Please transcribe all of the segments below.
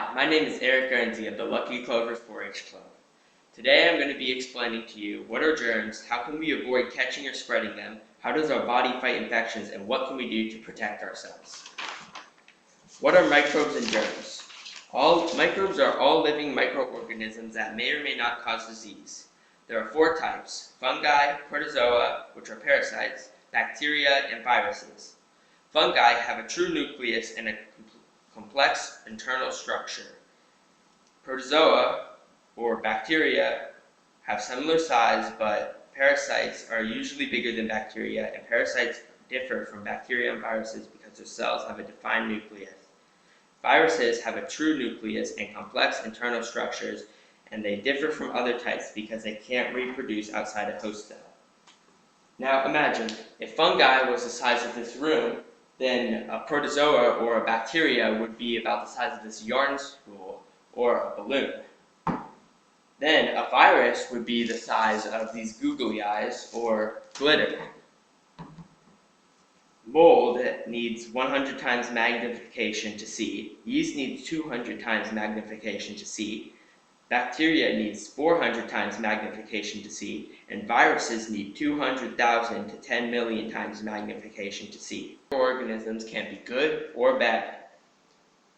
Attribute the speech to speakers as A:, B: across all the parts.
A: Hi, my name is Eric Guernsey of the Lucky Clover 4-H Club. Today I'm going to be explaining to you what are germs, how can we avoid catching or spreading them, how does our body fight infections, and what can we do to protect ourselves. What are microbes and germs? Microbes are all living microorganisms that may or may not cause disease. There are 4 types: fungi, protozoa, which are parasites, bacteria, and viruses. Fungi have a true nucleus and a complex internal structure. Protozoa, or bacteria, have similar size, but parasites are usually bigger than bacteria, and parasites differ from bacteria and viruses because their cells have a defined nucleus. Viruses have a true nucleus and complex internal structures, and they differ from other types because they can't reproduce outside a host cell. Now imagine, if fungi was the size of this room, then a protozoa or a bacteria would be about the size of this yarn spool or a balloon. Then a virus would be the size of these googly eyes or glitter. Mold needs 100 times magnification to see. Yeast needs 200 times magnification to see. Bacteria needs 400 times magnification to see, and viruses need 200,000 to 10 million times magnification to see. Organisms can be good or bad.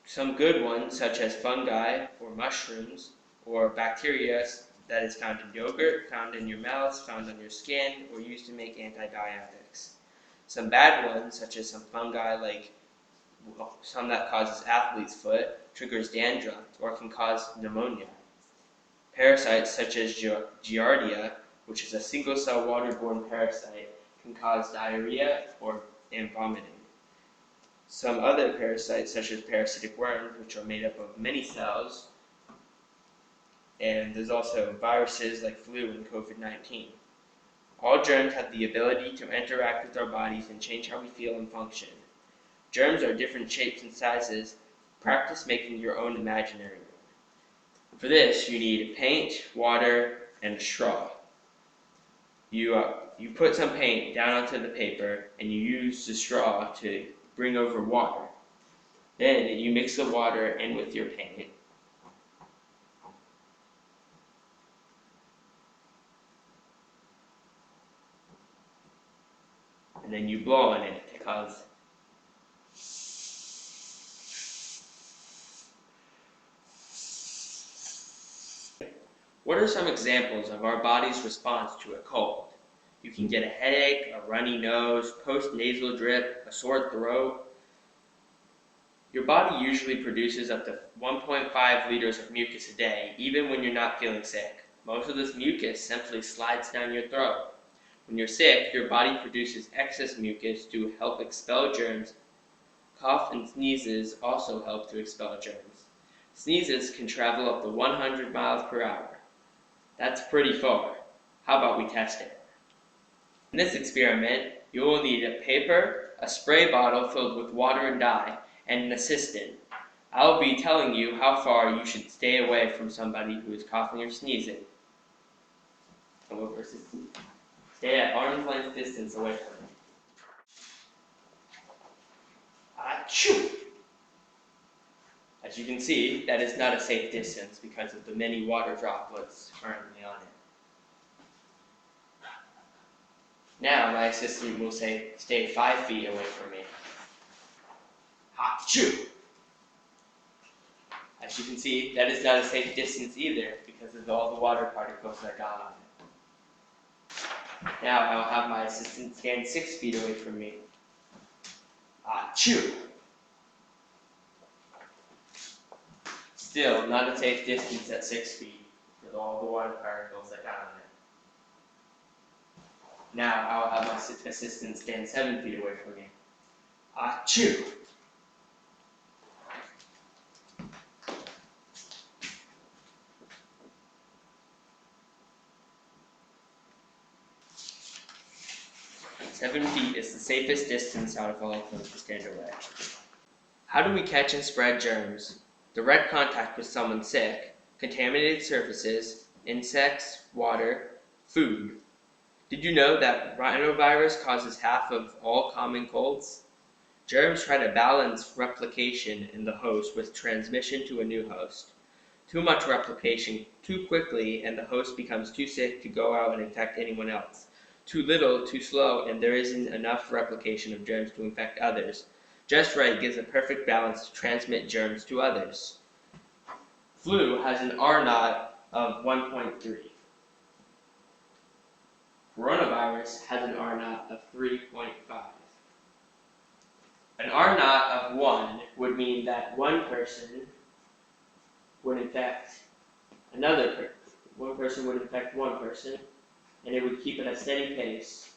A: Some good ones, such as fungi or mushrooms or bacteria that is found in yogurt, found in your mouth, found on your skin, or used to make antibiotics. Some bad ones, such as some fungi like some that causes athlete's foot, triggers dandruff, or can cause pneumonia. Parasites such as Giardia, which is a single-cell waterborne parasite, can cause diarrhea and vomiting. Some other parasites, such as parasitic worms, which are made up of many cells, and there's also viruses like flu and COVID-19. All germs have the ability to interact with our bodies and change how we feel and function. Germs are different shapes and sizes. Practice making your own imaginary one. For this, you need paint, water, and a straw. You put some paint down onto the paper, and you use the straw to bring over water. Then you mix the water in with your paint. And then you blow on it to cause What are some examples of our body's response to a cold? You can get a headache, a runny nose, post-nasal drip, a sore throat. Your body usually produces up to 1.5 liters of mucus a day, even when you're not feeling sick. Most of this mucus simply slides down your throat. When you're sick, your body produces excess mucus to help expel germs. Cough and sneezes also help to expel germs. Sneezes can travel up to 100 miles per hour. That's pretty far. How about we test it? In this experiment, you will need a paper, a spray bottle filled with water and dye, and an assistant. I will be telling you how far you should stay away from somebody who is coughing or sneezing. Stay at arm's length distance away from them. Achoo! As you can see, that is not a safe distance because of the many water droplets currently on it. Now my assistant will say, stay 5 feet away from me. Achoo! As you can see, that is not a safe distance either because of all the water particles that got on it. Now I'll have my assistant stand 6 feet away from me. Achoo! Still, not a safe distance at 6 feet with all the water particles that got on it. Now I'll have my assistant stand 7 feet away from me. Achoo! Seven feet is the safest distance out of all of them to stand away. How do we catch and spread germs? Direct contact with someone sick, contaminated surfaces, insects, water, food. Did you know that rhinovirus causes half of all common colds? Germs try to balance replication in the host with transmission to a new host. Too much replication too quickly and the host becomes too sick to go out and infect anyone else. Too little, too slow, and there isn't enough replication of germs to infect others. Just right gives a perfect balance to transmit germs to others. Flu has an R naught of 1.3. Coronavirus has an R naught of 3.5. An R naught of 1 would mean that one person would infect another person. One person would infect one person, and it would keep at a steady pace.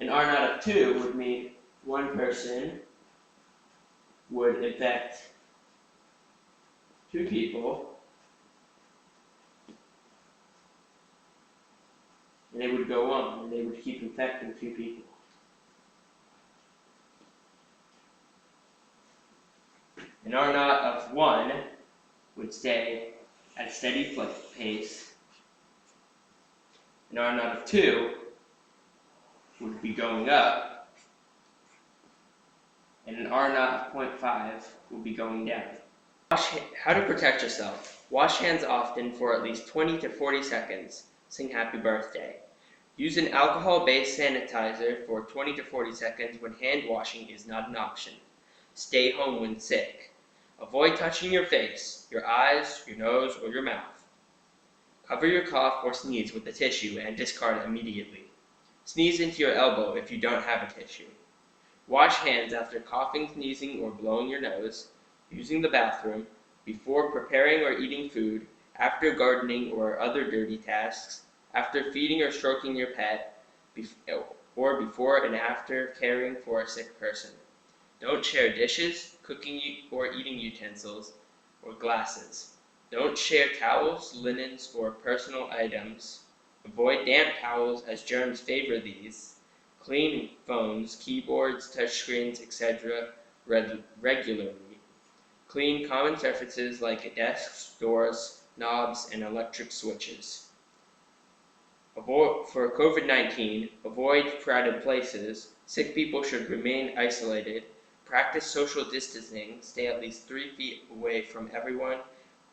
A: An R naught of 2 would mean one person would infect 2 people, and it would go on, and they would keep infecting 2 people. An R naught of 1 would stay at a steady pace. An R naught of 2 would be going up, and an R naught of 0.5 will be going down. How to protect yourself. Wash hands often for at least 20 to 40 seconds. Sing happy birthday. Use an alcohol-based sanitizer for 20 to 40 seconds when hand washing is not an option. Stay home when sick. Avoid touching your face, your eyes, your nose, or your mouth. Cover your cough or sneeze with a tissue and discard immediately. Sneeze into your elbow if you don't have a tissue. Wash hands after coughing, sneezing, or blowing your nose, using the bathroom, before preparing or eating food, after gardening or other dirty tasks, after feeding or stroking your pet, or before and after caring for a sick person. Don't share dishes, cooking or eating utensils, or glasses. Don't share towels, linens, or personal items. Avoid damp towels as germs favor these. Clean phones, keyboards, touchscreens, etc. regularly. Clean common surfaces like desks, doors, knobs, and electric switches. For COVID-19, avoid crowded places. Sick people should remain isolated. Practice social distancing. Stay at least 3 feet away from everyone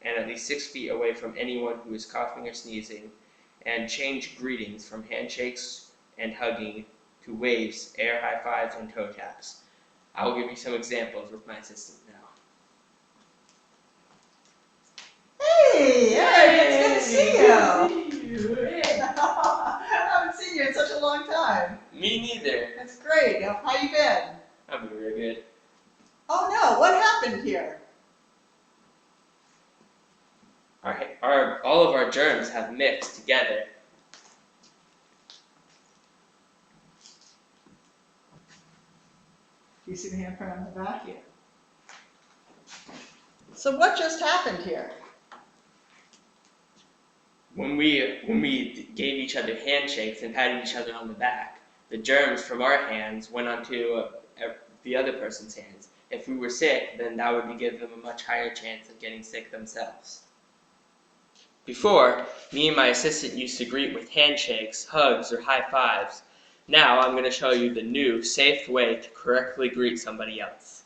A: and at least 6 feet away from anyone who is coughing or sneezing. And change greetings from handshakes and hugging to waves, air high fives, and toe taps. I will give you some examples with my assistant now.
B: Hey, it's good to see you.
A: Hey.
B: I haven't seen you in such a long time.
A: Me neither.
B: That's great. How you been?
A: I'm very good.
B: Oh no, what happened here?
A: All of our germs have mixed together.
B: Do you see the handprint on the back here? So what just happened here?
A: When we gave each other handshakes and patted each other on the back, the germs from our hands went onto the other person's hands. If we were sick, then that would give them a much higher chance of getting sick themselves. Before, me and my assistant used to greet with handshakes, hugs, or high fives. Now I'm going to show you the new, safe way to correctly greet somebody else.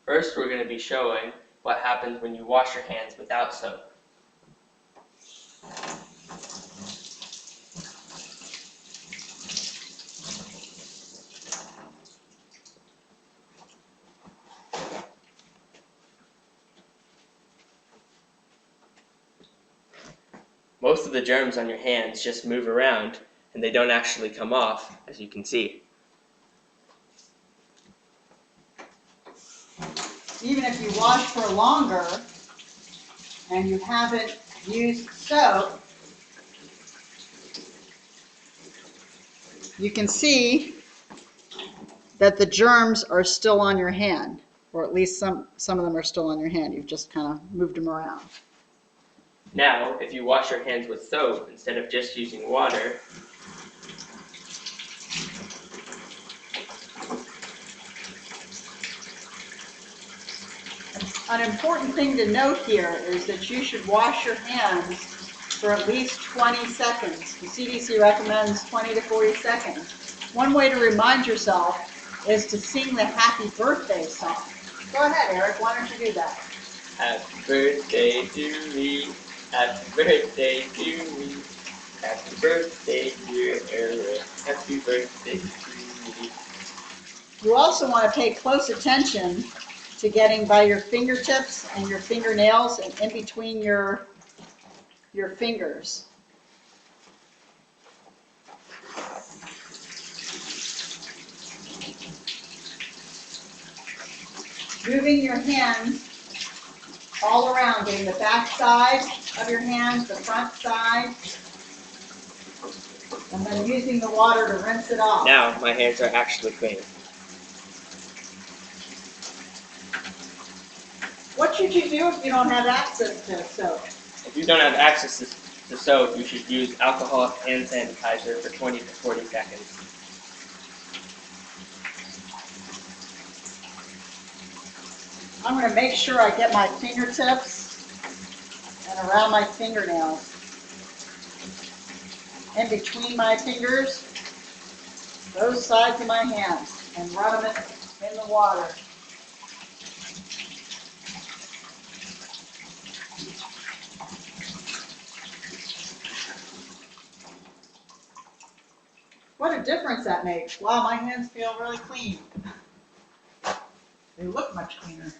A: First, we're going to be showing what happens when you wash your hands without soap. Most of the germs on your hands just move around and they don't actually come off, as you can see.
B: Even if you wash for longer and you haven't used soap, you can see that the germs are still on your hand, or at least some of them are still on your hand. You've just kind of moved them around.
A: Now, if you wash your hands with soap instead of just using water,
B: An important thing to note here is that you should wash your hands for at least 20 seconds. The CDC recommends 20 to 40 seconds. One way to remind yourself is to sing the happy birthday song. Go ahead, Eric, why don't you do that?
A: Happy birthday to me. Happy birthday to me. Happy birthday, dear Eric. Happy birthday to me.
B: You also want to pay close attention to getting by your fingertips and your fingernails and in between your fingers. Moving your hands all around, getting the back side of your hands, the front side, and then using the water to rinse it off.
A: Now my hands are actually clean.
B: What should you do if you don't have access to soap?
A: If you don't have access to soap, you should use alcoholic hand sanitizer for 20 to 40 seconds.
B: I'm going to make sure I get my fingertips and around my fingernails. In between my fingers, those sides of my hands, and run them in the water. What a difference that makes. Wow, my hands feel really clean. They look much cleaner.